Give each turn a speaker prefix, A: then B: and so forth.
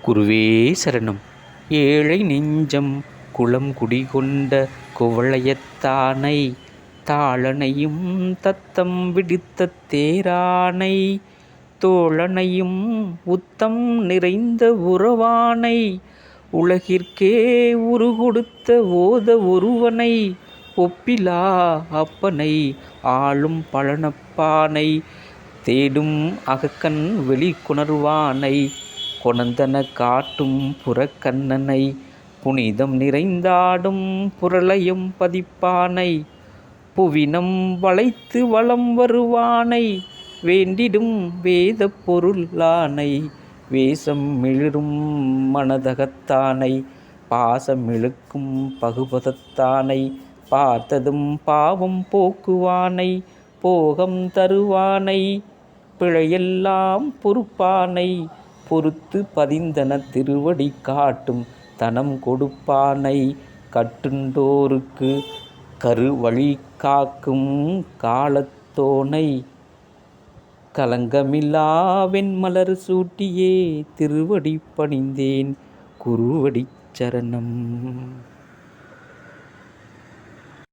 A: குருவே சரணம். ஏழை நெஞ்சம் குளம் குடிகொண்ட குவளையத்தானை, தாளனையும் தத்தம் விடுத்த தேரானை, தோழனையும் உத்தம் நிறைந்த உறவானை, உலகிற்கே உருகொடுத்த ஓத ஒருவனை, ஒப்பிலா அப்பனை ஆளும் பழனப்பானை, தேடும் அகக்கண் வெளிக்குணர்வானை, கொணந்தன காட்டும் புறக்கண்ணனை, புனிதம் நிறைந்தாடும் புரளையம் பதிப்பானை, புவினம் வளைத்து வலம் வருவானை, வேண்டிடும் வேத பொருளானை, வேஷம் மிளிரும் மனதகத்தானை, பாசமிழுக்கும் பகுபதத்தானை, பார்த்ததும் பாவம் போக்குவானை, போகம் தருவானை, பிழையெல்லாம் பொறுப்பானை, பொறுத்து பதிந்தன திருவடி காட்டும் தனம் கொடுப்பானை, கட்டுண்டோருக்கு கருவழி காக்கும் காலத்தோனை, கலங்கமில்லா வெண்மலர் சூட்டியே திருவடி பணிந்தேன். குருவடி சரணம்.